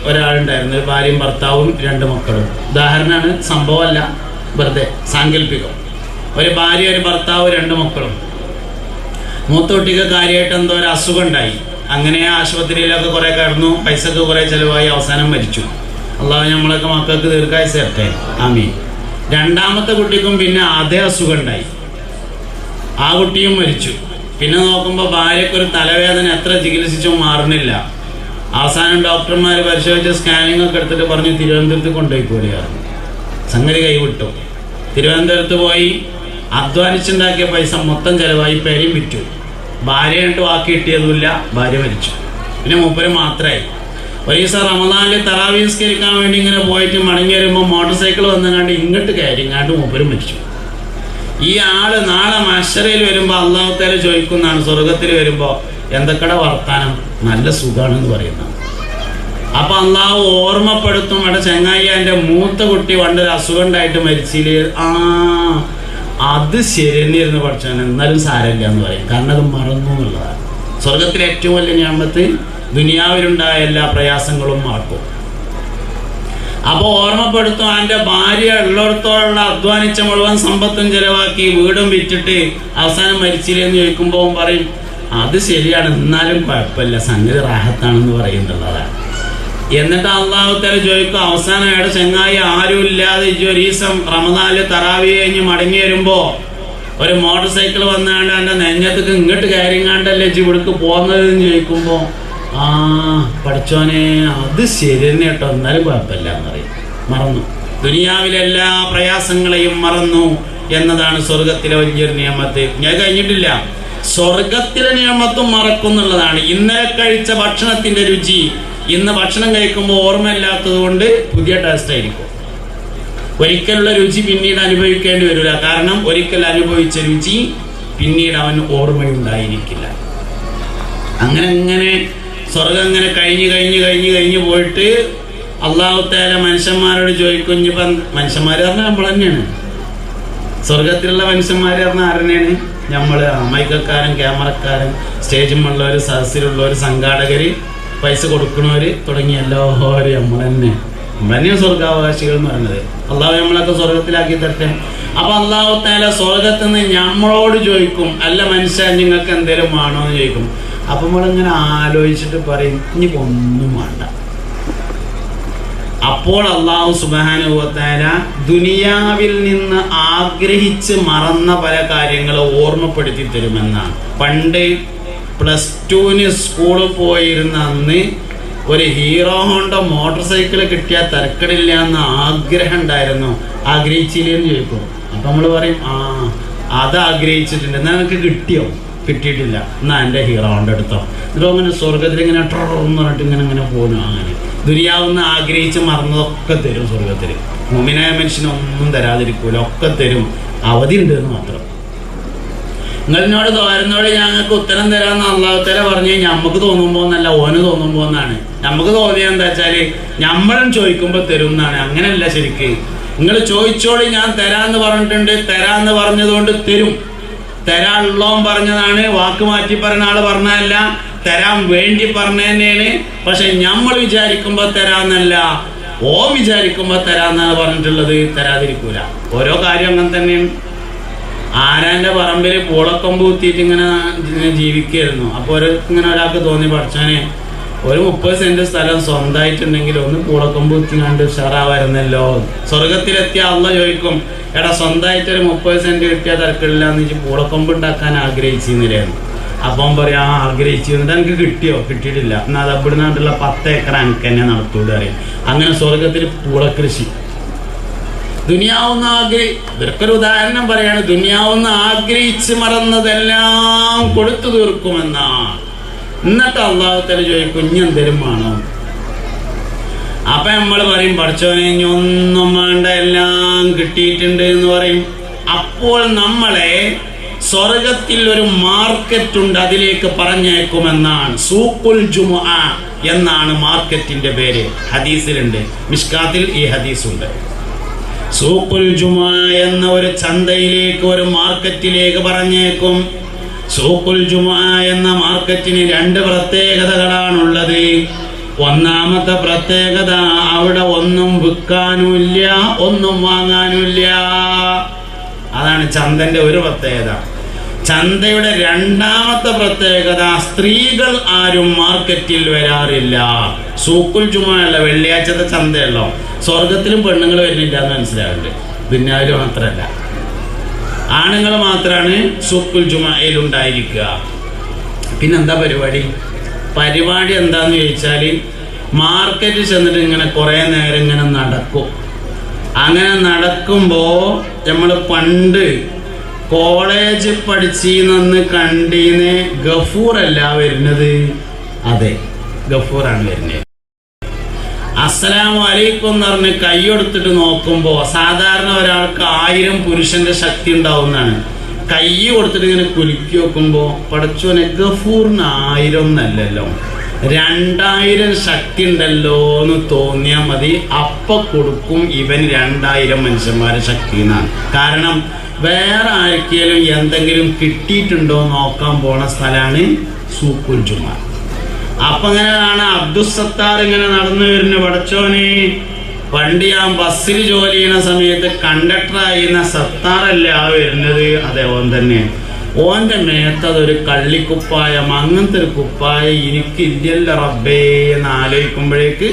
ഒരാളുണ്ടായിരുന്നു, ഒരു ഭാര്യയും ഭർത്താവും 2 മക്കളും. ഉദാഹരണമാണ്, സംഭവമല്ല, വെറുതെ സാങ്കല്പികം. ഒരു ഭാര്യ, ഒരു ഭർത്താവ്, 2 മക്കളും. മൂത്ത കുട്ടിക്ക് കാര്യമായിട്ട് എന്തോ ഒരു അസുഖം ഉണ്ടായി. അങ്ങനെ ആശുപത്രിയിലൊക്കെ കുറേ കിടന്നു, പൈസക്ക് കുറേ ചിലവായി, അവസാനം മരിച്ചു. അള്ളാഹു നമ്മളൊക്കെ മക്കൾക്ക് ദീർഘായുസ്സ് തരട്ടെ, ആമീൻ. രണ്ടാമത്തെ കുട്ടിക്കും പിന്നെ അതേ അസുഖം ഉണ്ടായി, ആ കുട്ടിയും മരിച്ചു. പിന്നെ നോക്കുമ്പോൾ ഭാര്യക്കൊരു തലവേദന എത്ര ചികിത്സിച്ചും മാറുന്നില്ല. അവസാനം ഡോക്ടർമാർ പരിശോധിച്ച് സ്കാനിങ് ഒക്കെ എടുത്തിട്ട് പറഞ്ഞു തിരുവനന്തപുരത്ത് കൊണ്ടുപോയിക്കോളിയാണ്. സംഗതി കൈവിട്ടു. തിരുവനന്തപുരത്ത് പോയി അധ്വാനിച്ചുണ്ടാക്കിയ പൈസ മൊത്തം ചിലവായി, പേരെയും വിറ്റു. ഭാര്യയായിട്ട് വാക്കി കിട്ടിയതുമില്ല, ഭാര്യ മരിച്ചു. പിന്നെ മൂപ്പര് മാത്രമായി. ഒരു ദിവസം റമദാനിൽ തറാവീഹ് നിസ്കരിക്കാൻ വേണ്ടി ഇങ്ങനെ പോയിട്ട് മടങ്ങി വരുമ്പോൾ മോട്ടോർ സൈക്കിൾ വന്നങ്ങാണ്ട് ഇങ്ങോട്ട് കയറിങ്ങാണ്ട് മൂപ്പര് മരിച്ചു. ഈ ആള് നാളെ മഹ്ശറയിൽ വരുമ്പോൾ അല്ലാഹു തആല ചോദിക്കുന്നതാണ്, സ്വർഗത്തിൽ വരുമ്പോൾ എന്തൊക്കെയുടെ വർത്താനം, നല്ല സുഖാണെന്ന് പറയുന്നത്. അപ്പൊ അള്ളാഹു ഓർമ്മപ്പെടുത്തും, അവിടെ ചങ്ങായി എൻ്റെ മൂത്ത കുട്ടി പണ്ടൊരു അസുഖം ഉണ്ടായിട്ട് മരിച്ചില്ലേ, അത് ശരിയെന്നിരുന്ന് പഠിച്ചാൽ എന്നാലും സാരമില്ല എന്ന് പറയും. കാരണം അത് മറന്നു എന്നുള്ളതാണ്. സ്വർഗത്തിലെ ഏറ്റവും വലിയ നിഅമത്ത് ദുനിയാവിലുണ്ടായ എല്ലാ പ്രയാസങ്ങളും മറക്കും. അപ്പോൾ ഓർമ്മപ്പെടുത്തും, എൻ്റെ ഭാര്യ ഉള്ളിടത്തോളം അധ്വാനിച്ച മുഴുവൻ സമ്പത്തും ചെലവാക്കി വീടും വിറ്റിട്ട് അവസാനം മരിച്ചില്ലേ എന്ന് ചോദിക്കുമ്പോൾ പറയും അത് ശരിയാണ്, എന്നാലും കുഴപ്പമില്ല, സംഗതി റാഹത്താണെന്ന് പറയുന്നുള്ളതാണ്. എന്നിട്ട് അള്ളാഹു തആല ചോദിക്കും, അവസാനം അയാളുടെ ചങ്ങായി ആരും ഇല്ലാതെ ഒരു ദിവസം റമദാനിൽ തറാവീഹ് കഴിഞ്ഞ് മടങ്ങി വരുമ്പോൾ ഒരു മോട്ടോർ സൈക്കിൾ വന്നാണ്ട് എൻ്റെ നെഞ്ഞത്തേക്ക് ഇങ്ങോട്ട് കയറിങ്ങാണ്ടല്ലേ ഇവിടേക്ക് പോകുന്നതെന്ന് ചോദിക്കുമ്പോൾ പഠിച്ചോനെ അത് ശരി തന്നെ കേട്ടോ, എന്നാലും കുഴപ്പമില്ല എന്ന് പറയും. മറന്നു, ദുനിയാവിലെ എല്ലാ പ്രയാസങ്ങളെയും മറന്നു എന്നതാണ് സ്വർഗത്തിലെ വലിയൊരു നിയമത്ത്. ഞാൻ കഴിഞ്ഞിട്ടില്ല, സ്വർഗത്തിലെ നിയമത്തും മറക്കുന്നുള്ളതാണ്. ഇന്നലെ കഴിച്ച ഭക്ഷണത്തിന്റെ രുചി ഇന്ന് ഭക്ഷണം കഴിക്കുമ്പോൾ ഓർമ്മയില്ലാത്തത് കൊണ്ട് പുതിയ ടേസ്റ്റ് ആയിരിക്കും. ഒരിക്കലുള്ള രുചി പിന്നീട് അനുഭവിക്കേണ്ടി വരില്ല. കാരണം ഒരിക്കൽ അനുഭവിച്ച രുചി പിന്നീട് അവന് ഓർമ്മയുണ്ടായിരിക്കില്ല. അങ്ങനെ സ്വർഗം ഇങ്ങനെ കഴിഞ്ഞ് പോയിട്ട് അല്ലാഹു തആല മനുഷ്യന്മാരോട് ചോദിക്കും, ഇനിയിപ്പം മനുഷ്യന്മാർ പറഞ്ഞാൽ നമ്മൾ തന്നെയാണ്. സ്വർഗത്തിലുള്ള മനുഷ്യന്മാർ പറഞ്ഞാൽ ആരെന്നെയാണ്? നമ്മൾ മൈക്കക്കാരൻ, ക്യാമറക്കാരൻ, സ്റ്റേജിലുള്ളവർ, സദസ്സിലുള്ളവർ, സംഘാടകർ, പൈസ കൊടുക്കണവർ തുടങ്ങി എല്ലാവരും നമ്മൾ തന്നെയാണ് സ്വർഗാവകാശികൾ എന്ന് പറയുന്നത്. അള്ളാഹു നമ്മളൊക്കെ സ്വർഗത്തിലാക്കി തരട്ടെ. അപ്പൊ അല്ലാഹു തആല സ്വർഗത്തിൽ നിന്ന് നമ്മളോട് ചോദിക്കും, അല്ല മനുഷ്യ നിങ്ങൾക്ക് എന്തേലും വേണോ എന്ന് ചോദിക്കും. അപ്പൊ നമ്മളിങ്ങനെ ആലോചിച്ചിട്ട് പറയും ഇനിയിപ്പോ ഒന്നും വേണ്ട. അപ്പോൾ അല്ലാഹു സുബ്ഹാനഹു വ തആല ദുനിയാവിൽ നിന്ന് ആഗ്രഹിച്ച് മറന്ന പല കാര്യങ്ങളും ഓർമ്മപ്പെടുത്തി തരുമെന്നാണ്. പണ്ട് +2 സ്കൂളിൽ പോയിരുന്ന അന്ന് ഒരു ഹീറോ ഹോണ്ട മോട്ടോർ സൈക്കിൾ കിട്ടിയാൽ തരക്കടില്ല എന്ന് ആഗ്രഹം ഉണ്ടായിരുന്നു. ആഗ്രഹിച്ചില്ലേന്ന് ചോദിക്കും. അപ്പൊ നമ്മൾ പറയും അത് ആഗ്രഹിച്ചിട്ടുണ്ട്. എന്നാൽ എനിക്ക് കിട്ടിയോ? കിട്ടിയിട്ടില്ല. എന്നാ എൻ്റെ ഹീറോ ഹോണ്ട എടുത്തോ. എന്നിട്ടോ അങ്ങനെ സ്വർഗത്തിൽ ഇങ്ങനെ ട്രോന്ന് പറഞ്ഞിട്ട് ഇങ്ങനെ പോകുന്നു. അങ്ങനെ ദുനിയാവെന്ന് ആഗ്രഹിച്ച് മറന്നതൊക്കെ തരും സ്വർഗത്തിൽ. മുഅ്മിനായ മനുഷ്യനൊന്നും തരാതിരിക്കൂല, ഒക്കെ തരും. അവധി ഉണ്ട് എന്ന് മാത്രം. നിങ്ങളിനോട് തോരുന്നോട് ഞങ്ങൾക്ക് ഉത്തരം തരാമെന്ന് അല്ലാഹു തആല പറഞ്ഞ് നമുക്ക് തോന്നുമ്പോൾ എന്നല്ല, ഓന് തോന്നുമ്പോൾ എന്നാണ്. നമുക്ക് തോന്നിയത് എന്താ വെച്ചാല് നമ്മളും ചോദിക്കുമ്പോൾ തരും എന്നാണ്. അങ്ങനെയല്ല ശരിക്ക്. നിങ്ങൾ ചോദിച്ചോളി, ഞാൻ തരാന്ന് പറഞ്ഞിട്ടുണ്ട്. തരാന്ന് പറഞ്ഞതുകൊണ്ട് തരും. തരാനുള്ളവൻ പറഞ്ഞതാണ്, വാക്ക് മാറ്റി പറഞ്ഞ ആള് പറഞ്ഞതല്ല, തരാൻ വേണ്ടി പറഞ്ഞ തന്നെയാണ്. പക്ഷെ നമ്മൾ വിചാരിക്കുമ്പോൾ തരാന്നല്ല, വിചാരിക്കുമ്പോൾ തരാന്നാണ് പറഞ്ഞിട്ടുള്ളത്. തരാതിരിക്കൂല. ഓരോ കാര്യം അങ്ങനെ തന്നെയാണ്. ആരാൻ്റെ പറമ്പിൽ പൂളക്കൊമ്പ് കുത്തിയിട്ട് ഇങ്ങനെ ജീവിക്കായിരുന്നു. അപ്പോൾ ഇങ്ങനെ ഒരാൾക്ക് തോന്നി, പഠിച്ചാനെ ഒരു 30 സെന്റ് സ്ഥലം സ്വന്തമായിട്ടുണ്ടെങ്കിൽ ഒന്ന് പൂളക്കൊമ്പ് കുത്തിങ്ങാണ്ട് ഉഷാറാവായിരുന്നല്ലോ. സ്വർഗത്തിലെത്തിയ അള്ളാഹ് ചോദിക്കും, എടാ സ്വന്തമായിട്ടൊരു 30 സെന്റ് കിട്ടിയാൽ തരക്കില്ല എന്ന് വെച്ച് പൂളക്കൊമ്പ് ഉണ്ടാക്കാൻ ആഗ്രഹിച്ചിരുന്നില്ലായിരുന്നു. അപ്പം പറയാ ആഗ്രഹിച്ചിരുന്നിട്ട് എനിക്ക് കിട്ടിയോ? കിട്ടിയിട്ടില്ല. എന്നാൽ അത് അവിടുന്നാണ്ടുള്ള 10 ഏക്കർ എനിക്ക് തന്നെ നടത്തൂടെ അറിയാം. അങ്ങനെ സ്വർഗത്തിൽ പൂളക്കൃഷി. ദുനിയാവെന്ന് ഇവർക്കൊരു ഉദാഹരണം പറയാണ്. ദുനിയാവെന്ന് ആഗ്രഹിച്ച് മറന്നതെല്ലാം കൊടുത്തു തീർക്കുമെന്നാണ്. എന്നിട്ട് അല്ലാഹു തആല ചോദിക്കും, കുഞ്ഞെന്തേലും വേണോ? അപ്പൊ നമ്മൾ പറയും, പഠിച്ചോനെ ഇനി ഒന്നും വേണ്ട, എല്ലാം കിട്ടിയിട്ടുണ്ട് എന്ന് പറയും. അപ്പോൾ നമ്മളെ സ്വർഗത്തിൽ ഒരു മാർക്കറ്റ് ഉണ്ട്, അതിലേക്ക് പറഞ്ഞേക്കുമെന്നാണ്. സൂഖുൽ ജുമുഅ എന്നാണ് മാർക്കറ്റിന്റെ പേര്. ഹദീസിലുണ്ട്, മിഷ്കാത്തിൽ ഈ ഹദീസുണ്ട്. സൂഖുൽ ജുമുഅ എന്ന ഒരു ചന്തയിലേക്ക്, ഒരു മാർക്കറ്റിലേക്ക് പറഞ്ഞേക്കും. സൂഖുൽ ജുമുഅ എന്ന മാർക്കറ്റിന് 2 പ്രത്യേകതകളാണുള്ളത്. ഒന്നാമത്തെ പ്രത്യേകത, അവിടെ ഒന്നും വിൽക്കാനുമില്ല, ഒന്നും വാങ്ങാനുമില്ല. അതാണ് ചന്തന്റെ ഒരു പ്രത്യേകത. ചന്തയുടെ രണ്ടാമത്തെ പ്രത്യേകത, സ്ത്രീകൾ ആരും മാർക്കറ്റിൽ വരാറില്ല. സൂക്കുൽ ജുമുഅല്ല, വെള്ളിയാഴ്ചത്തെ ചന്തയല്ലോ. സ്വർഗത്തിലും പെണ്ണുങ്ങൾ വരുന്നില്ല എന്ന് മനസ്സിലാവുന്നുണ്ട്. ദുനിയാവിൽ മാത്രമല്ല, ആണുങ്ങൾ മാത്രമാണ് സൂക്കുൽ ജുമുഅയിൽ ഉണ്ടായിരിക്കുക. പിന്നെന്താ പരിപാടി എന്താന്ന് ചോദിച്ചാൽ, മാർക്കറ്റിൽ ചെന്നിട്ട് ഇങ്ങനെ കുറേ നേരം ഇങ്ങനെ നടക്കും. അങ്ങനെ നടക്കുമ്പോൾ നമ്മൾ പണ്ട് കോളേജ് പഠിച്ചിന്ന് കണ്ടീന്ന് ഗഫൂറല്ല വരുന്നത്, അതെ ഗഫൂറാണ് വരുന്നത്. അസ്സലാമു അലൈക്കും എന്ന് പറഞ്ഞ് കൈയെടുത്തിട്ട് നോക്കുമ്പോൾ സാധാരണ ഒരാൾക്ക് 1000 പുരുഷന്റെ ശക്തി ഉണ്ടാവുന്നതാണ്. കൈ കൊടുത്തിട്ട് ഇങ്ങനെ കുലുക്കി നോക്കുമ്പോൾ പടച്ചോനെ ഗഫൂറിന് 1000 എന്നല്ലല്ലോ, 2000 ശക്തി ഉണ്ടല്ലോ എന്ന് തോന്നിയാൽ മതി. അപ്പ കൊടുക്കും ഇവൻ 2000 മനുഷ്യന്മാരെ ശക്തി എന്നാണ്. കാരണം വേറെ ആർക്കെങ്കിലും എന്തെങ്കിലും കിട്ടിയിട്ടുണ്ടോ നോക്കാൻ പോണ സ്ഥലമാണ് സൂക്കുൽ ജുമുഅ. അപ്പൊ ഇങ്ങനെ കാണാം അബ്ദുസത്താർ ഇങ്ങനെ നടന്നു വരുന്ന, പടച്ചോനെ പണ്ട് ഞാൻ ബസ്സിൽ ജോലി ചെയ്യുന്ന സമയത്ത് കണ്ടക്ടറായിരുന്ന സത്താറല്ല വരുന്നത്, അതെ ഓൻ തന്നെ. ഓന്റെ മേത്തതൊരു കള്ളിക്കുപ്പായം, അങ്ങനത്തെ ഒരു കുപ്പായം എനിക്കില്ലല്ലോ റബ്ബേ എന്ന് ആലോചിക്കുമ്പോഴേക്ക്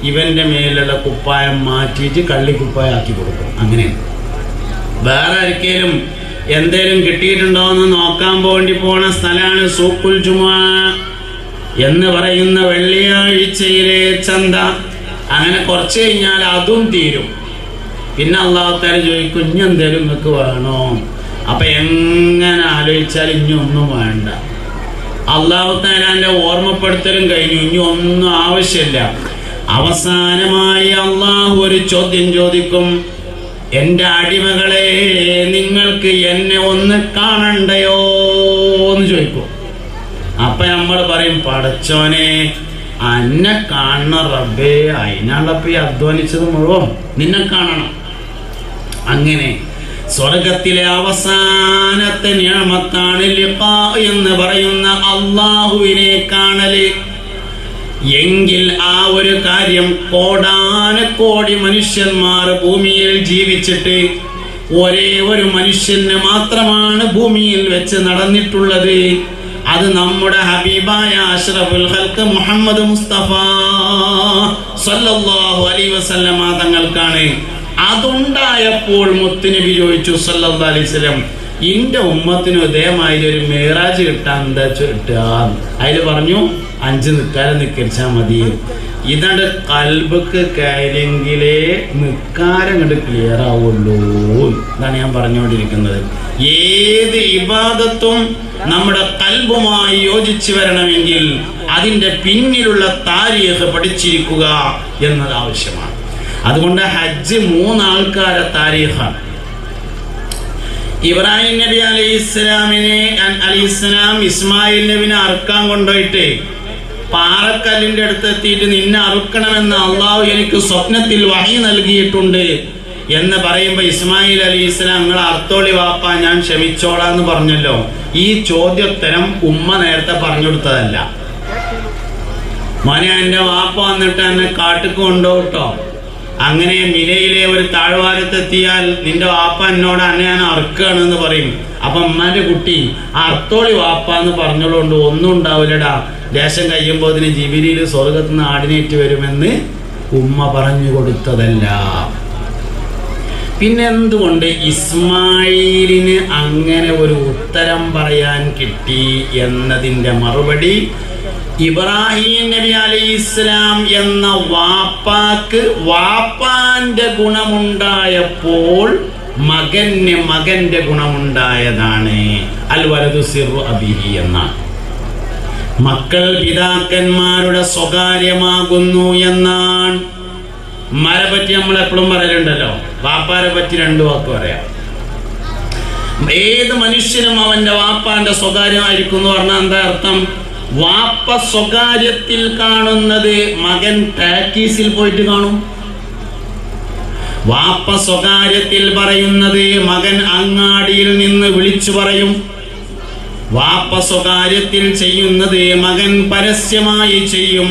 ഇവന്റെ മേലുള്ള കുപ്പായം മാറ്റിയിട്ട് കള്ളിക്കുപ്പായം ആക്കി കൊടുക്കും. അങ്ങനെയാണ്. വേറെ ആർക്കേലും എന്തേലും കിട്ടിയിട്ടുണ്ടോ എന്ന് നോക്കാൻ വേണ്ടി പോണ സ്ഥലമാണ് സൂക്കുൽ ജുമുഅ എന്ന് പറയുന്ന വെള്ളിയാഴ്ചയിലെ ചന്ത. അങ്ങനെ കുറച്ച് കഴിഞ്ഞാൽ അതും തീരും. പിന്നെ അല്ലാഹു തആല ചോദിക്കും, ഇനി എന്തേലും നിങ്ങൾക്ക് വേണോ? അപ്പൊ എങ്ങനെ ആലോചിച്ചാൽ ഇനി ഒന്നും വേണ്ട. അല്ലാഹു തആലാന്റെ ഓർമ്മപ്പെടുത്തലും കഴിഞ്ഞു, ഇനി ഒന്നും ആവശ്യമില്ല. അവസാനമായി അല്ലാഹു ഒരു ചോദ്യം ചോദിക്കും, എൻ്റെ അടിമകളെ നിങ്ങൾക്ക് എന്നെ ഒന്ന് കാണണ്ടയോ എന്ന് ചോദിക്കും. അപ്പൊ നമ്മൾ പറയും, പടച്ചോനെ അന്നെ കാണണം റബ്ബേ, അതിനാളപ്പോ ഈ അധ്വാനിച്ചത് മുഴുവൻ, നിന്നെ കാണണം. അങ്ങനെ സ്വർഗത്തിലെ അവസാനത്തെ നിഅമത്താണ് ലിഖാ എന്ന് പറയുന്ന അല്ലാഹുവിനെ കാണല്. എങ്കിൽ ആ ഒരു കാര്യം കോടാനക്കോടി മനുഷ്യന്മാർ ഭൂമിയിൽ ജീവിച്ചിട്ട് ഒരേ ഒരു മനുഷ്യന് മാത്രമാണ് ഭൂമിയിൽ വെച്ച് നടന്നിട്ടുള്ളത്. അത് നമ്മുടെ ഹബീബായ അഷ്റഫുൽ ഖൽഖ് മുഹമ്മദ് മുസ്തഫ സല്ലല്ലാഹു അലൈഹി വസല്ലമ തങ്ങൾക്കാണ്. അതുണ്ടായപ്പോൾ മുത്തുനബി ചോദിച്ചു സല്ലല്ലാഹു അലൈഹി വസല്ലം, ഇന്റെ ഉമ്മത്തിന് ഇതേമാതിരി ഒരു മേറാജ് കിട്ടാൻ എന്താ കിട്ടുക? അതിൽ പറഞ്ഞു, 5 നിക്കാരം നിക്കരിച്ചാൽ മതി. ഇതാണ്ട് കൽബക്ക് കയറിയെങ്കിലേ നിക്കാരം കണ്ട് ക്ലിയർ ആവുള്ളൂ. ഇതാണ് ഞാൻ പറഞ്ഞുകൊണ്ടിരിക്കുന്നത്. ഏത് ഇബാദത്തും നമ്മുടെ കൽബുമായി യോജിച്ചു വരണമെങ്കിൽ അതിൻ്റെ പിന്നിലുള്ള താരീഖ് പഠിച്ചിരിക്കുക എന്നത് ആവശ്യമാണ്. അതുകൊണ്ട് ഹജ്ജ് 3 ആൾക്കാരെ താരീഖാണ്. ഇബ്രാഹിം നബി അലൈഹിസ്സലാം ഇസ്മായിൽ നബിനെ അറുക്കാൻ കൊണ്ടുപോയിട്ട് പാറക്കല്ലിന്റെ അടുത്ത് എത്തിയിട്ട് നിന്നെ അറുക്കണമെന്ന് അള്ളാഹു എനിക്ക് സ്വപ്നത്തിൽ വഹി നൽകിയിട്ടുണ്ട് എന്ന് പറയുമ്പോൾ ഇസ്മായിൽ അലൈഹിസ്സലാം, നിങ്ങൾ അർത്തോളി വാപ്പ, ഞാൻ ക്ഷമിച്ചോളാന്ന് പറഞ്ഞല്ലോ. ഈ ചോദ്യോത്തരം ഉമ്മ നേരത്തെ പറഞ്ഞു കൊടുത്തതല്ല. മോനെ, എൻ്റെ വാപ്പ വന്നിട്ട് എന്നെ കാട്ടിക്ക് കൊണ്ടുപോട്ടോ, അങ്ങനെ മിലയിലെ ഒരു താഴ്വാരത്തെത്തിയാൽ നിന്റെ വാപ്പ എന്നോട് അന്നെ ഞാൻ അറുക്കുകയാണെന്ന് പറയും. അപ്പൊ ഉമ്മാന്റെ കുട്ടി അർത്തോളി വാപ്പ എന്ന് പറഞ്ഞുകൊണ്ട് ഒന്നും ഉണ്ടാവില്ലടാ, ദേശം കഴിയുമ്പോൾ അതിന് ജിബിരിയിൽ സ്വർഗത്ത് നിന്ന് ആടിനേറ്റ് വരുമെന്ന് ഉമ്മ പറഞ്ഞു കൊടുത്തതല്ല. പിന്നെ എന്തുകൊണ്ട് ഇസ്മായിലിന് അങ്ങനെ ഒരു ഉത്തരം പറയാൻ കിട്ടി എന്നതിൻ്റെ മറുപടി, ഇബ്രാഹിം നബി അലൈഹിസ്സലാം എന്ന വാപ്പാക്ക് വാപ്പാന്റെ ഗുണമുണ്ടായപ്പോൾ മകന് മകന്റെ ഗുണമുണ്ടായതാണ്. അൽ വലദു സിർറു അബിഹി എന്നാണ്. മക്കൾ പിതാക്കന്മാരുടെ സ്വകാര്യമാകുന്നു എന്നാണ്. ഉമ്മാരെ പറ്റി നമ്മൾ എപ്പോഴും പറയലുണ്ടല്ലോ, വാപ്പാരെ പറ്റി 2 വാക്ക് പറയാം. ഏത് മനുഷ്യനും അവന്റെ വാപ്പാന്റെ സ്വകാര്യമായിരിക്കും എന്ന് പറഞ്ഞാൽ എന്താ അർത്ഥം? വാപ്പ സ്വകാര്യത്തിൽ കാണുന്നത് മകൻ പ്രാക്ടീസിൽ പോയിട്ട് കാണും. വാപ്പ സ്വകാര്യത്തിൽ പറയുന്നത് മകൻ അങ്ങാടിയിൽ നിന്ന് വിളിച്ചു പറയും. വാപ്പ സ്വകാര്യത്തിൽ ചെയ്യുന്നത് മകൻ പരസ്യമായി ചെയ്യും.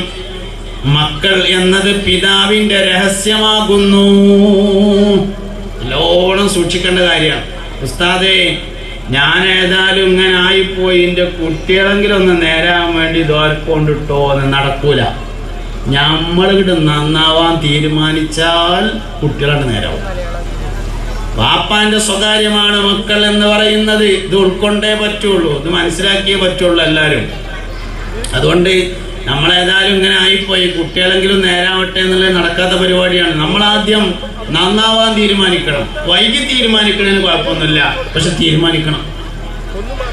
മക്കൾ എന്നത് പിതാവിന്റെ രഹസ്യമാകുന്നു. നല്ലോണം സൂക്ഷിക്കേണ്ട കാര്യമാണ്. ഉസ്താദേ, ഞാൻ ഏതായാലും ഇങ്ങനെ ആയിപ്പോയി, എൻ്റെ കുട്ടികളെങ്കിലും ഒന്ന് നേരാൻ വേണ്ടി ദോർക്കൊണ്ടിട്ടോ എന്ന് നടക്കൂല. നമ്മളിവിടെ നന്നാവാൻ തീരുമാനിച്ചാൽ കുട്ടികളുടെ നേരാവും. വാപ്പാന്റെ സ്വകാര്യമാണ് മക്കൾ എന്ന് പറയുന്നത്. ഇത് ഉൾക്കൊണ്ടേ പറ്റുള്ളൂ, ഇത് മനസ്സിലാക്കിയേ പറ്റുള്ളൂ എല്ലാവരും. അതുകൊണ്ട് നമ്മളേതായാലും ഇങ്ങനെ ആയിപ്പോയി, കുട്ടികളെങ്കിലും നേരാവട്ടെ എന്നുള്ളത് നടക്കാത്ത പരിപാടിയാണ്. നമ്മളാദ്യം നന്നാവാൻ തീരുമാനിക്കണം. വൈകി തീരുമാനിക്കണതിന് കുഴപ്പമൊന്നുമില്ല, പക്ഷെ തീരുമാനിക്കണം.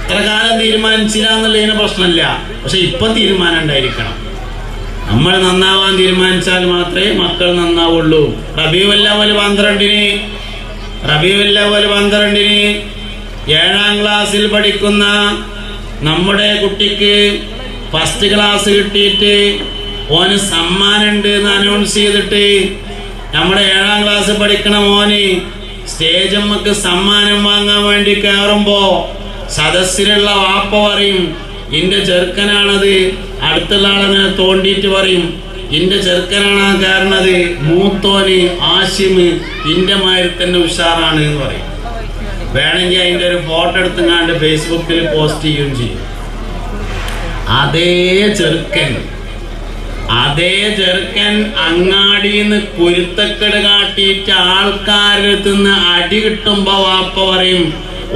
എത്ര കാലം തീരുമാനിച്ചില്ല എന്നുള്ളതിന് പ്രശ്നമില്ല, പക്ഷെ ഇപ്പം തീരുമാനം ഉണ്ടായിരിക്കണം. നമ്മൾ നന്നാവാൻ തീരുമാനിച്ചാൽ മാത്രമേ മക്കൾ നന്നാവുള്ളൂ. റബീഉൽ അവ്വൽ 12-ന് 7ാം ക്ലാസ്സിൽ പഠിക്കുന്ന നമ്മുടെ കുട്ടിക്ക് ഫസ്റ്റ് ക്ലാസ് കിട്ടിയിട്ട് ഓന് സമ്മാനമുണ്ട് എന്ന് അനൗൺസ് ചെയ്തിട്ട് നമ്മുടെ 7ാം ക്ലാസ് പഠിക്കണ മോന് സ്റ്റേജ് നമുക്ക് സമ്മാനം വാങ്ങാൻ വേണ്ടി കയറുമ്പോ സദസ്സിലുള്ള വാപ്പ പറയും, ഇന്റെ ചെറുക്കനാണത്. അടുത്തുള്ള ആളങ്ങനെ തോണ്ടിയിട്ട് പറയും, ഇന്റെ ചെറുക്കനാണ് ആ കാരണത്. മൂത്തോന് ആശിമ് ഇന്റെ മാതിരി തന്നെ ഉഷാറാണ് എന്ന് പറയും. വേണമെങ്കിൽ അതിൻ്റെ ഒരു ഫോട്ടോ എടുത്തുങ്ങാണ്ട് ഫേസ്ബുക്കിൽ പോസ്റ്റ് ചെയ്യുകയും ചെയ്യും. അതേ ചെറുക്കൻ അങ്ങാടിന്ന് കുരുത്തക്കെട് കാട്ടിയിട്ട് ആൾക്കാരുടെ അടുത്തുനിന്ന് അടി കിട്ടുമ്പോ വാപ്പ പറയും,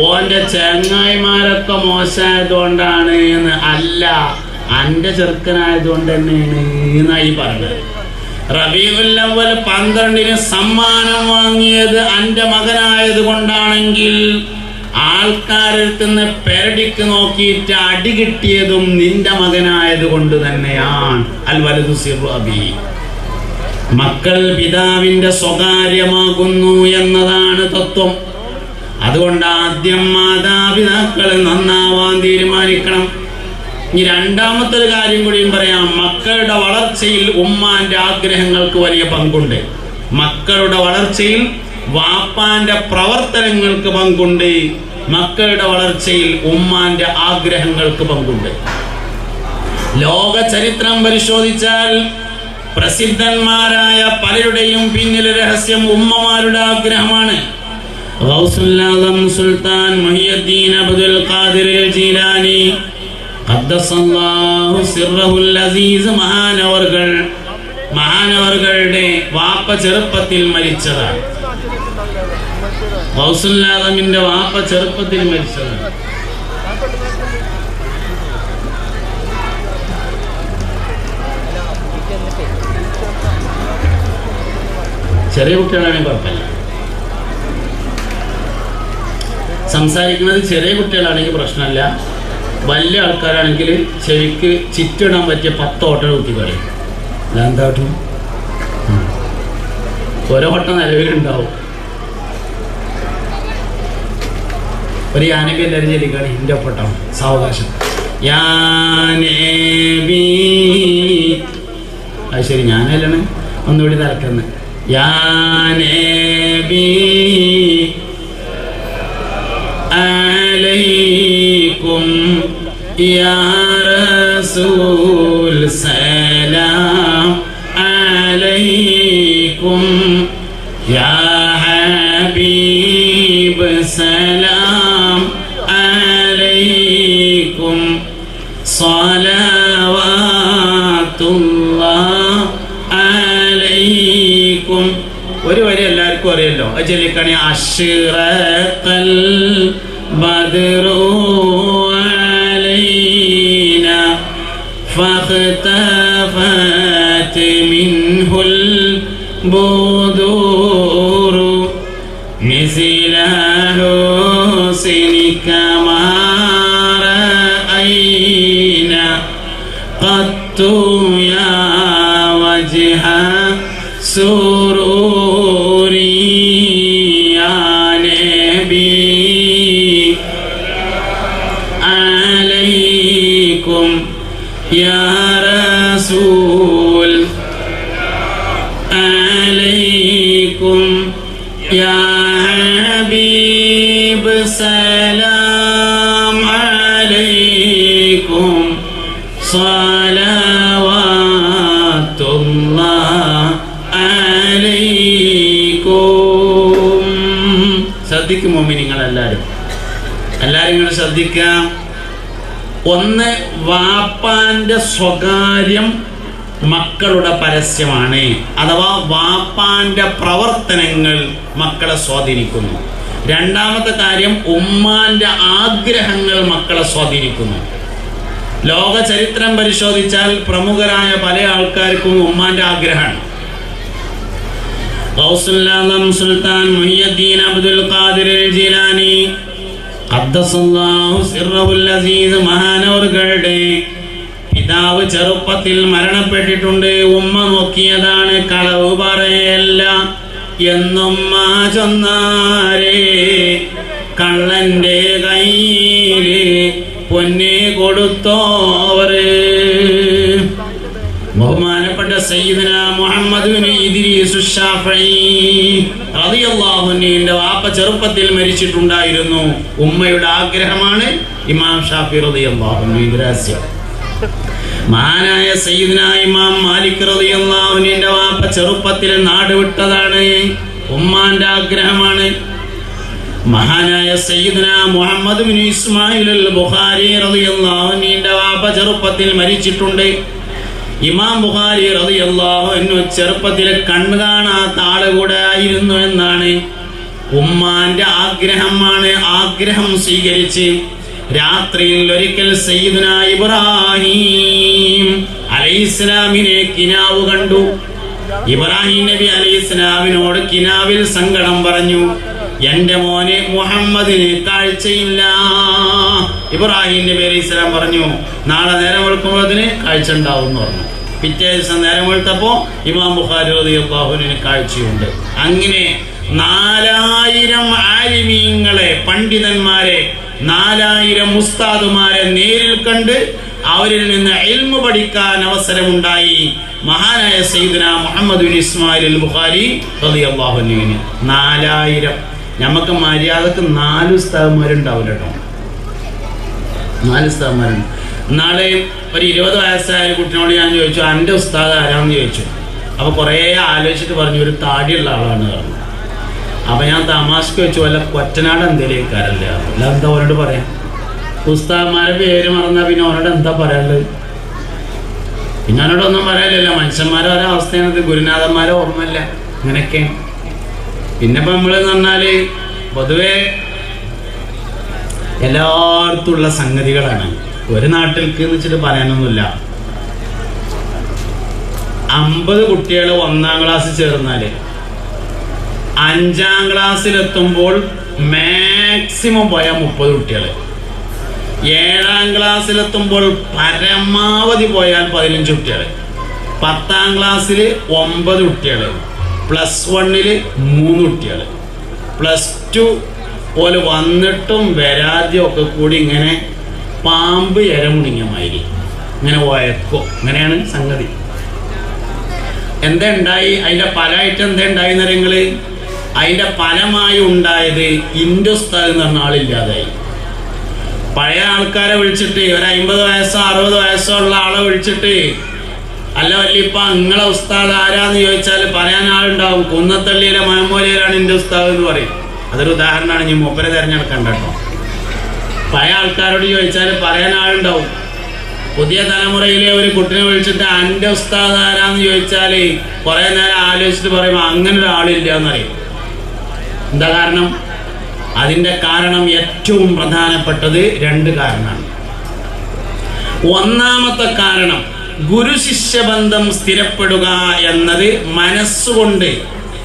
ഓന്റെ ചെങ്ങായിമാരൊക്കെ മോശമായതുകൊണ്ടാണ് എന്ന്. അല്ല, അന്റെ ചെറുക്കനായതുകൊണ്ട് തന്നെയാണ് എന്നായി പറഞ്ഞത്. റബീഉൽ അവ്വൽ 12-ന് സമ്മാനം വാങ്ങിയത് അന്റെ മകനായത് കൊണ്ടാണെങ്കിൽ ആൾക്കാരെടുത്തുനിന്ന് പെരടിക്ക് നോക്കിയിട്ട് അടി കിട്ടിയതും നിന്റെ മകനായത് കൊണ്ട് തന്നെയാണ്. അൽ വലദു സിർറു അബി. മക്കൾ പിതാവിന്റെ സ്വകാര്യമാകുന്നു എന്നതാണ് തത്വം. അതുകൊണ്ട് ആദ്യം മാതാപിതാക്കൾ നന്നാവാൻ തീരുമാനിക്കണം. ഇനി രണ്ടാമത്തെ ഒരു കാര്യം കൂടിയും പറയാം. മക്കളുടെ വളർച്ചയിൽ ഉമ്മാന്റെ ആഗ്രഹങ്ങൾക്ക് വലിയ പങ്കുണ്ട്. മക്കളുടെ വളർച്ചയിൽ വാപ്പാന്റെ പ്രവർത്തനങ്ങൾക്ക് പങ്കുണ്ട്. മക്കളുടെ വളർച്ചയിൽ ഉമ്മാന്റെ ആഗ്രഹങ്ങൾക്ക് പങ്കുണ്ട്. ലോക ചരിത്രം പരിശോധിച്ചാൽ പ്രസിദ്ധന്മാരായ പലരുടെയും പിന്നിൽ രഹസ്യം ഉമ്മമാരുടെ ആഗ്രഹമാണ്. ഗൗസുൽ ആസം സുൽത്താൻ മുഹിയുദ്ദീൻ അബ്ദുൽ ഖാദിർ ജീലാനി ഖദ്ദസല്ലാഹു സിർറഹുൽ അസീസ് മഹാനവർകളുടെ വാപ്പ ചെറുപ്പത്തിൽ മരിച്ചതാണ്. ഗൗസുൽ ആസമിന്റെ വാപ്പ ചെറുപ്പത്തിൽ മരിച്ചതാണ്. ചെറിയ കുട്ടികളാണെങ്കിൽ കുഴപ്പമില്ല. സംസാരിക്കുന്നത് ചെറിയ കുട്ടികളാണെങ്കിൽ പ്രശ്നമല്ല. വലിയ ആൾക്കാരാണെങ്കിൽ ചെവിക്ക് ചിറ്റിടാൻ പറ്റിയ 10 ഓട്ടം കുത്തി കളയും. എന്താട്ടും ഓരോ ഓട്ടം നിലവിലുണ്ടാവും. ഒരു യാനബി എല്ലാവരും ചെല്ലിക്കാണി എൻ്റെ ഒപ്പട്ടാവും സാവകാശം. യാനബി. അത് ശരി, ഞാനല്ലാണ് ഒന്നുകൂടി നടക്കുന്നത്. യാനബി അലൈക്കും യാ റസൂൽ സലാം അലൈക്കും യാ ഹബീബ് സലാം അലൈക്കും സ്വലവാത്തുല്ലാഹ് അലൈക്കും. ഒരു വരി എല്ലാവർക്കും അറിയല്ലോ. അത് ചൊല്ലിക്കണി. അശ്റഖൽ ബദ്റു അലൈനാ ഫഖ്തഫത് മിൻഹുൽ ബുദൂറു മിസ്ല ഹുസ്നിക മാ റഅയ്നാ ഖത്തു യാ വജ്ഹ സുറൂരി യാ നബി അലൈക്കും യാ റസൂൽ അലൈക്കും യാ ഹബീബ് സലാം അലൈക്കും സ്വലവാത്തുല്ലാഹ് എല്ലാവരും ഇങ്ങനെ ശ്രദ്ധിക്കുക. ഒന്ന്, വാപ്പാന്റെ സ്വകാര്യം മക്കളുടെ പരസ്യമാണ്, അഥവാ വാപ്പാന്റെ പ്രവർത്തനങ്ങൾ മക്കളെ സ്വാധീനിക്കുന്നു. രണ്ടാമത്തെ കാര്യം, ഉമ്മാന്റെ ആഗ്രഹങ്ങൾ മക്കളെ സ്വാധീനിക്കുന്നു. ലോക ചരിത്രം പരിശോധിച്ചാൽ പ്രമുഖരായ പല ആൾക്കാർക്കും ഉമ്മാന്റെ ആഗ്രഹമാണ്. ഗൗസുൽ ആലം സുൽത്താൻ മുഹിയുദ്ദീൻ അബ്ദുൽ ഖാദിർ ജീലാനി ഖദ്ദസല്ലാഹു സിർറഹുൽ അസീസ് മഹാനവർകളുടെ പിതാവ് ചെറുപ്പത്തിൽ മരണപ്പെട്ടിട്ടുണ്ട്. ഉമ്മ നോക്കിയതാണ്, കളവ് പറയല്ല എന്നും ചൊന്നാരേ, കള്ളന്റെ കയ്യില് പൊന്നെ കൊടുത്തോവര്. ബഹുമാനപ്പെട്ട സയ്യിദുനാ മുഹമ്മദ് ബിൻ ഇദ്രീസ് ശാഫഈ റളിയല്ലാഹു അൻഹുവിന്റെ വാപ്പ ചെറുപ്പത്തിൽ മരിച്ചിട്ടുണ്ടായിരുന്നു. ഉമ്മയുടെ ആഗ്രഹമാണ് ഇമാം ഷാഫി റളിയല്ലാഹു അൻഹു രഹസ്യം. മഹാനായ സയ്യിദുനാ ഇമാം മാലിക് റളിയല്ലാഹു അൻഹുവിന്റെ വാപ്പ ചെറുപ്പത്തിൽ നാട് വിട്ടതാണ്, ഉമ്മാന്റെ ആഗ്രഹമാണ്. മഹാനായ സയ്യിദുനാ മുഹമ്മദ് ബിൻ ഇസ്മായിൽ അൽ ബുഖാരി റളിയല്ലാഹു അൻഹുവിന്റെ വാപ്പ ചെറുപ്പത്തിൽ മരിച്ചിട്ടുണ്ട്. ഇമാം ബുഖാരി റളിയല്ലാഹു അൻഹു ചെറുപ്പത്തിൽ കണ്ണു കാണാത്ത ആള് കൂടെ ആയിരുന്നു എന്നാണ്. ഉമ്മാന്റെ ആഗ്രഹമാണ്, ആഗ്രഹം സ്വീകരിച്ച് രാത്രിയിൽ ഒരിക്കൽ സയ്യിദുനാ ഇബ്രാഹിം അലൈഹിസ്സലാമിനെ കിനാവ് കണ്ടു. ഇബ്രാഹിം നബി അലൈഹിസ്സലാമിനോട് കിനാവിൽ സങ്കടം പറഞ്ഞു, എന്റെ മോനെ മുഹമ്മദിന് കാഴ്ചയില്ല. ഇബ്രാഹിം നബി അലൈഹിസ്സലാം പറഞ്ഞു, നാളെ നേരം വെളുക്കുമ്പോഴതിന് കാഴ്ച ഉണ്ടാവും എന്ന് പറഞ്ഞു. പിറ്റേ ദിവസം നേരം വെളുത്തപ്പോ ഇമാം ബുഖാരി റളിയല്ലാഹു അൻഹുവിന് കാഴ്ചയുണ്ട്. അങ്ങനെ 4000 ആലിമീങ്ങളെ, പണ്ഡിതന്മാരെ, 4000 ഉസ്താദുമാരെ നേരിൽ കണ്ട് അവരിൽ നിന്ന് ഇൽമു പഠിക്കാൻ അവസരമുണ്ടായി മഹാനായ സയ്യിദുനാ മുഹമ്മദ് ബിൻ ഇസ്മായിൽ അൽ ബുഖാരി റളിയല്ലാഹു അൻഹുവിന്. 4000. നമുക്ക് മര്യാദക്ക് 4 ഉസ്താദുമാരുണ്ടാവില്ല കേട്ടോ, 4 ഉസ്താദുമാരുണ്ട്. നാളെ ഒരു 20 വയസ്സായ കുട്ടിനോട് ഞാൻ ചോദിച്ചു, എൻ്റെ ഉസ്താദ് ആരാന്ന് ചോദിച്ചു. അപ്പോൾ കുറേ ആലോചിച്ചിട്ട് പറഞ്ഞു, ഒരു താടിയുള്ള ആളാണ് പറഞ്ഞു. അപ്പം ഞാൻ തമാശക്ക് വെച്ചു, വല്ല കൊറ്റനാട് എന്തേലേക്കാരല്ലേ, അല്ല എന്താ അവരോട് പറയാം. ഉസ്താദന്മാരെ പേര് മറന്നാൽ പിന്നെ അവരോട് എന്താ പറയാനുള്ളത്? പിന്നെ അവരോടൊന്നും പറയാനില്ലല്ലോ. മനുഷ്യന്മാരെ ഓരോ അവസ്ഥയാണത്, ഗുരുനാഥന്മാരെ ഓർമ്മയില്ല, അങ്ങനെയൊക്കെയാണ്. പിന്നെ ഇപ്പം നമ്മളെന്ന് പറഞ്ഞാൽ പൊതുവെ എല്ലായിടത്തും ഉള്ള സംഗതികളാണ്. ഒരു നാട്ടിൽക്ക് എന്ന് വെച്ചിട്ട് പറയാനൊന്നുമില്ല. 50 കുട്ടികൾ 1ാം ക്ലാസ്സിൽ ചേർന്നാൽ 5ാം ക്ലാസ്സിലെത്തുമ്പോൾ മാക്സിമം പോയാൽ 30 കുട്ടികൾ, 7ാം ക്ലാസ്സിലെത്തുമ്പോൾ പരമാവധി പോയാൽ 15 കുട്ടികൾ, 10ാം ക്ലാസ്സിൽ 9 കുട്ടികൾ, +1 3 കുട്ടികൾ, +2 പോലെ വന്നിട്ടും വരാതെയും ഒക്കെ കൂടി ഇങ്ങനെ പാമ്പ് ഇരമുണിങ്ങമാതിരി ഇങ്ങനെ വയക്കോ. ഇങ്ങനെയാണ് സംഗതി. എന്താ ഉണ്ടായി? അതിൻ്റെ ഫലമായിട്ട് എന്താ ഉണ്ടായി എന്നറിയങ്ങൾ? അതിൻ്റെ ഫലമായി ഉണ്ടായത് ഇൻഡുസ്താദ് എന്ന് പറഞ്ഞ ആളില്ലാതായി. പഴയ ആൾക്കാരെ വിളിച്ചിട്ട്, ഒരു 50 വയസ്സോ 60 വയസ്സോ ഉള്ള ആളെ വിളിച്ചിട്ട്, അല്ല വല്യപ്പ നിങ്ങളെ ഉസ്താദ് ആരാന്ന് ചോദിച്ചാൽ പറയാൻ ആളുണ്ടാവും. കുന്നത്തള്ളിയിലെ മഹമ്മൂലിയിലാണ് എൻ്റെ ഉസ്താദ് എന്ന് പറയും. അതൊരു ഉദാഹരണമാണ്, ഞാൻ മൂപ്പരെ തിരഞ്ഞെടുക്കണ്ട കേട്ടോ. പഴയ ആൾക്കാരോട് ചോദിച്ചാൽ പറയാൻ ആളുണ്ടാവും. പുതിയ തലമുറയിലെ ഒരു കുട്ടിനെ വിളിച്ചിട്ട് എൻ്റെ ഉസ്താദ് ആരാന്ന് ചോദിച്ചാൽ കുറേ നേരം ആലോചിച്ചിട്ട് പറയുമ്പോൾ അങ്ങനെ ഒരാളില്ല എന്നറിയും. എന്താ കാരണം? അതിൻ്റെ കാരണം ഏറ്റവും പ്രധാനപ്പെട്ടത് 2 കാരണമാണ്. ഒന്നാമത്തെ കാരണം, ഗുരു ശിഷ്യബന്ധം സ്ഥിരപ്പെടുക എന്നത് മനസ്സുകൊണ്ട്.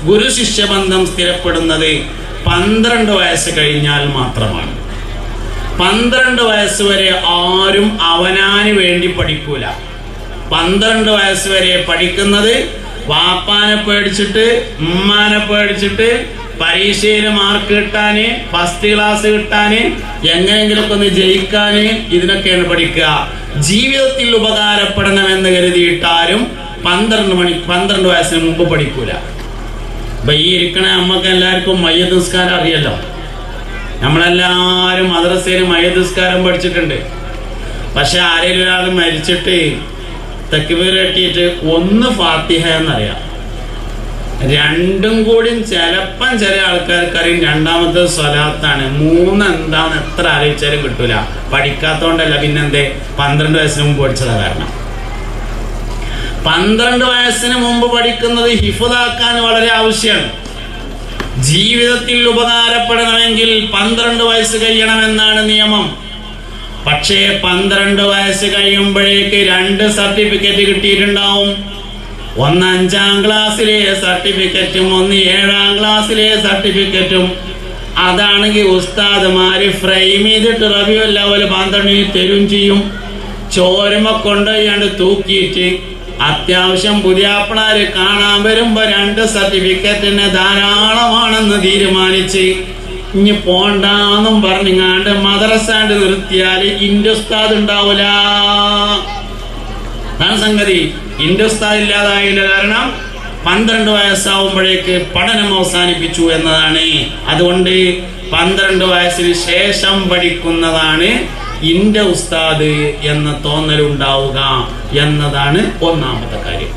ഗുരു ശിഷ്യബന്ധം സ്ഥിരപ്പെടുന്നത് 12 വയസ്സ് കഴിഞ്ഞാൽ മാത്രമാണ്. 12 വയസ്സ് വരെ ആരും അവനാന് വേണ്ടി പഠിക്കൂല. 12 വയസ്സ് വരെ പഠിക്കുന്നത് വാപ്പാനെ പേടിച്ചിട്ട്, ഉമ്മാനെ പേടിച്ചിട്ട്, പരീക്ഷയിൽ മാർക്ക് കിട്ടാൻ, ഫസ്റ്റ് ക്ലാസ് കിട്ടാൻ, എങ്ങനെയെങ്കിലുമൊക്കെ ഒന്ന് ജയിക്കാൻ, ഇതിനൊക്കെയാണ് പഠിക്കുക. ജീവിതത്തിൽ ഉപകാരപ്പെടണമെന്ന് കരുതിയിട്ടാരും 12 വയസ്സിന് മുമ്പ് പഠിക്കൂല. അപ്പം ഈ ഇരിക്കണ നമ്മൾക്ക് എല്ലാവർക്കും മയ്യത്ത് നിസ്കാരം അറിയല്ലോ. നമ്മളെല്ലാവരും മദ്രസയിൽ മയ്യത്ത് നിസ്കാരം പഠിച്ചിട്ടുണ്ട്. പക്ഷെ ആരെങ്കിലും ഒരാൾ മരിച്ചിട്ട് തക്ബീർ കെട്ടിയിട്ട് 1 ഫാത്തിഹ എന്നറിയാം, രണ്ടും കൂടി ചിലപ്പം ചില ആൾക്കാർക്കറിയും രണ്ടാമത്തെ സ്വലാത്താണ്. 3 എന്താന്ന് എത്ര അറിയിച്ചാലും കിട്ടൂല. പഠിക്കാത്തോണ്ടല്ല, പിന്നെന്തേ 12 വയസ്സിന് മുമ്പ് പഠിച്ചതാ. കാരണം 12 വയസ്സിന് മുമ്പ് പഠിക്കുന്നത് ഹിഫ്ളാക്കാൻ വളരെ ആവശ്യമാണ്. ജീവിതത്തിൽ ഉപകാരപ്പെടണമെങ്കിൽ 12 വയസ്സ് കഴിയണമെന്നാണ് നിയമം. പക്ഷേ 12 വയസ്സ് കഴിയുമ്പോഴേക്ക് 2 സർട്ടിഫിക്കറ്റ് കിട്ടിയിട്ടുണ്ടാവും. ഒന്ന് 5ാം ക്ലാസ്സിലെ സർട്ടിഫിക്കറ്റും ഒന്ന് 7ാം ക്ലാസ്സിലെ സർട്ടിഫിക്കറ്റും. അതാണെങ്കിൽ ഉസ്താദ്മാര് ഫ്രെയിം ചെയ്തിട്ട് റബീഉൽ അവ്വൽ 12 തരും ചെയ്യും. ചോരമ കൊണ്ടുപോയാണ്ട് തൂക്കിയിട്ട് അത്യാവശ്യം പുതിയാപ്പിളാര് കാണാൻ വരുമ്പോ 2 സർട്ടിഫിക്കറ്റിന് ധാരാളമാണെന്ന് തീരുമാനിച്ച് ഇനി പോണ്ടാന്നും പറഞ്ഞിങ്ങാണ്ട് മദ്രസാണ്ട് നിർത്തിയാല് ഇന്റെ ഉസ്താദ് ഉണ്ടാവൂല. അതാണ് സംഗതി. ഇന്റെ ഉസ്താദ് ഇല്ലാതായില്ല. കാരണം 12 വയസ്സാവുമ്പോഴേക്ക് പഠനം അവസാനിപ്പിച്ചു എന്നതാണ്. അതുകൊണ്ട് 12 വയസ്സിന് ശേഷം പഠിക്കുന്നതാണ് ഇന്റെ ഉസ്താദ് എന്ന തോന്നലുണ്ടാവുക എന്നതാണ് ഒന്നാമത്തെ കാര്യം.